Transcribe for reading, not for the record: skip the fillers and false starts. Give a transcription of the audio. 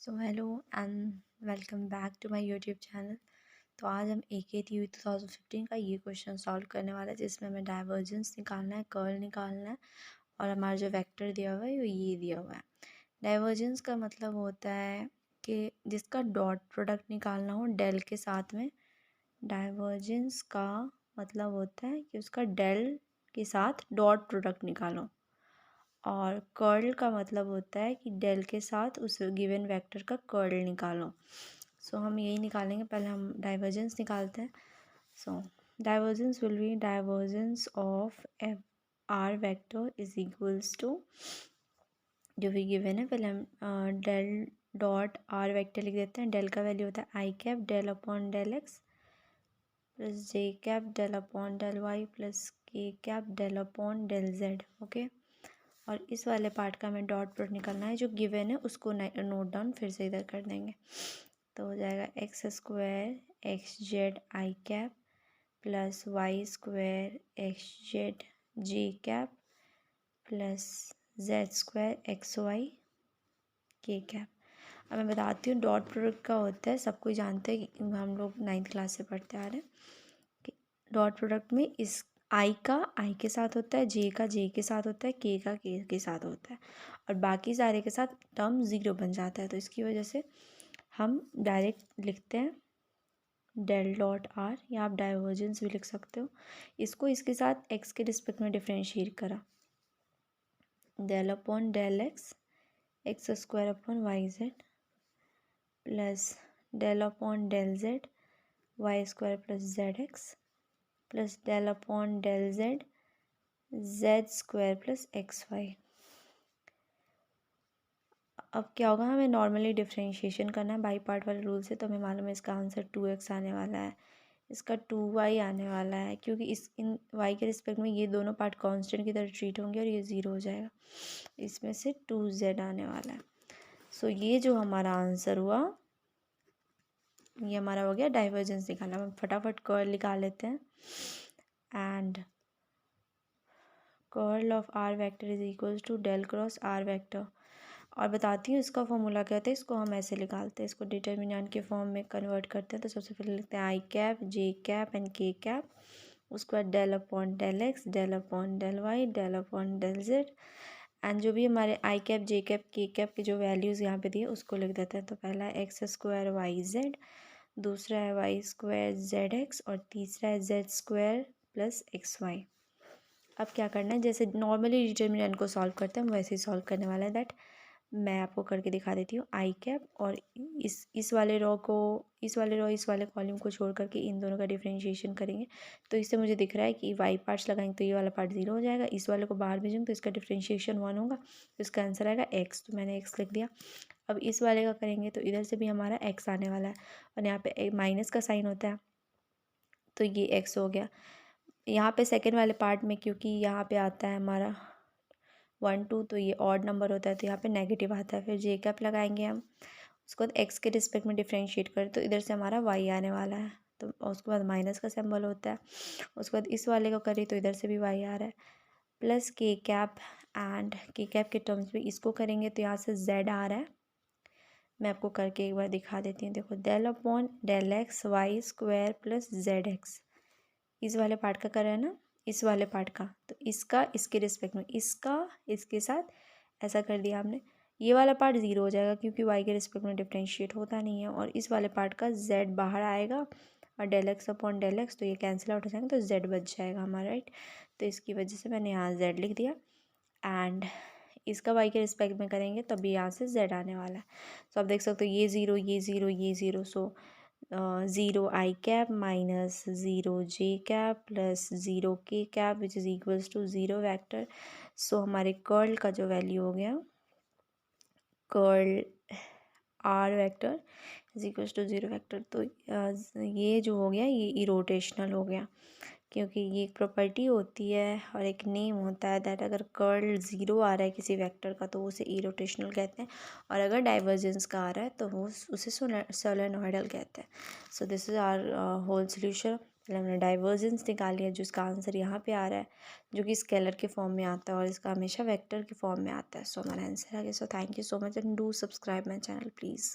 So hello and welcome back to my YouTube channel. तो आज हम AKTU 2015 का ये क्वेश्चन सॉल्व करने वाला है जिसमें हमें डाइवर्जेंस निकालना है, कर्ल निकालना है और हमारा जो वेक्टर दिया हुआ है वो ये दिया हुआ है। डाइवर्जेंस का मतलब होता है कि जिसका डॉट प्रोडक्ट निकालना हो डेल के साथ में। डाइवर्जेंस का मतलब होता है कि उसका डेल के साथ डॉट प्रोडक्ट निकालो, और कर्ल का मतलब होता है कि डेल के साथ उस गिवन वेक्टर का कर्ल निकालो। सो हम यही निकालेंगे। पहले हम डाइवर्जेंस निकालते हैं। So divergence will be divergence of are vector is equals to, जो भी गिवन है पहले हम डेल डॉट आर वेक्टर लिख देते हैं। डेल का वैल्यू होता है I cap del upon del X plus J cap del upon del Y plus K cap del upon del Z. Okay, और इस वाले पार्ट का हमें डॉट प्रोडक्ट निकालना है। जो गिवन है उसको नोट डाउन फिर से इधर कर देंगे। तो हो जाएगा x square x z i cap plus y square x z j cap plus z square x y k cap. अब मैं बताती हूँ डॉट प्रोडक्ट का होता है, सब कोई जानते हैं कि हम लोग 9th क्लास से पढ़ते आ रहे हैं कि डॉट प्रोडक्ट में इस आई का आई के साथ होता है, जे का जे के साथ होता है, के का के साथ होता है और बाकी सारे के साथ टर्म ज़ीरो बन जाता है। तो इसकी वजह से हम डायरेक्ट लिखते हैं डेल डॉट आर, या आप डाइवर्जेंस भी लिख सकते हो। इसको इसके साथ एक्स के रिस्पेक्ट में डिफ्रेंशिएट करा, del upon del x x square upon y z plus del upon del z y square plus z x plus del upon del z z square plus x y. अब क्या होगा, हमें normally differentiation करना है by part वाले rule से। तो हमें मालूम है इसका आंसर 2x आने वाला है, इसका 2y आने वाला है, क्योंकि इन y के रिस्पेक्ट में ये दोनों पार्ट कांस्टेंट की तरह ट्रीट होंगे और ये ज़ीरो हो जाएगा। इसमें से 2z आने वाला है। सो ये जो हमारा आंसर हुआ ये हमारा हो गया डाइवर्जेंस निकालना। हम फटाफट कर्ल निकाल लेते हैं। And curl of are vector is equals to del cross r vector. और बताती हूँ इसका फॉर्मूला क्या होता है। इसको हम ऐसे निकालते हैं, इसको डिटर्मिनेंट के फॉर्म में कन्वर्ट करते हैं। तो सबसे पहले लिखते हैं i cap j cap and k cap, उसके बाद del upon del x del upon del y del upon del z, and जो भी हमारे i cap j cap k cap के जो वैल्यूज़ यहाँ पे दिए उसको लिख देते हैं। तो पहला है एक्स स्क्वायर वाई जेड, दूसरा है वाई स्क्वायर जेड एक्स और तीसरा है z square plus x y. अब क्या करना है, जैसे नॉर्मली डिटर्मिनेंट को सॉल्व करते हैं हम वैसे ही सॉल्व करने वाला है। दैट मैं आपको करके दिखा देती हूँ। आई कैप और इस वाले रो को इस वाले कॉलम को छोड़ करके इन दोनों का डिफरेंशिएशन करेंगे। तो इससे मुझे दिख रहा है कि वाई पार्ट्स लगाएंगे तो ये वाला पार्ट ज़ीरो हो जाएगा, इस वाले को बाहर भेजेंगे तो इसका डिफरेंशिएशन 1 होगा, तो इसका आंसर आएगा एक्स। तो मैंने एक्स लिख दिया। अब इस वाले का करेंगे तो इधर से भी हमारा एक्स आने वाला है और यहाँ पे माइनस का साइन होता है तो ये एक्स हो गया। यहाँ पे सेकेंड वाले पार्ट में क्योंकि यहाँ पे आता है हमारा 1 2 तो ये ऑड नंबर होता है तो यहाँ पे नेगेटिव आता है। फिर जे कैप लगाएंगे हम, उसके बाद एक्स के रिस्पेक्ट में डिफ्रेंशिएट करें तो इधर से हमारा वाई आने वाला है, तो उसके बाद माइनस का सिंबल होता है। उसके बाद इस वाले को करें तो इधर से भी वाई आ रहा है, plus K cap, and k cap के टर्म्स में इसको करेंगे तो यहाँ से जेड आ रहा है। मैं आपको करके एक बार दिखा देती हूँ। देखो del upon del x y square plus z x, इस वाले पार्ट का कर रहा है ना, इस वाले पार्ट का, तो इसका इसके रिस्पेक्ट में इसका इसके साथ ऐसा कर दिया आपने। ये वाला पार्ट ज़ीरो हो जाएगा क्योंकि वाई के रिस्पेक्ट में डिफ्रेंशिएट होता नहीं है, और इस वाले पार्ट का जेड बाहर आएगा और del x upon del x तो ये कैंसिल आउट हो जाएगा तो जेड बच जाएगा हमारा, राइट। तो इसकी वजह से मैंने यहाँ जेड लिख दिया, एंड इसका वाई के रिस्पेक्ट में करेंगे तभी यहाँ से जेड आने वाला है। तो आप देख सकते हो ये ज़ीरो ये ज़ीरो ये zero, so zero I cap minus zero J cap plus zero K cap which is equals to zero vector. So हमारे कर्ल का जो वैल्यू हो गया, curl R vector is equals to zero vector. तो ये जो हो गया ये इरोटेशनल हो गया, क्योंकि ये एक प्रॉपर्टी होती है और एक नेम होता है दैट अगर कर्ल ज़ीरो आ रहा है किसी वेक्टर का तो उसे इरोटेशनल कहते हैं, और अगर डाइवर्जेंस का आ रहा है तो वो उसे सोलेनोइडल कहते हैं। So this is our whole solution पहले हमने डाइवर्जेंस निकाली है जो इसका आंसर यहाँ पे आ रहा है, जो कि स्केलर के फॉर्म में आता है और इसका हमेशा वेक्टर के फॉर्म में आता है। सो हमारा आंसर आ गया। So thank you so much and do subscribe my channel please.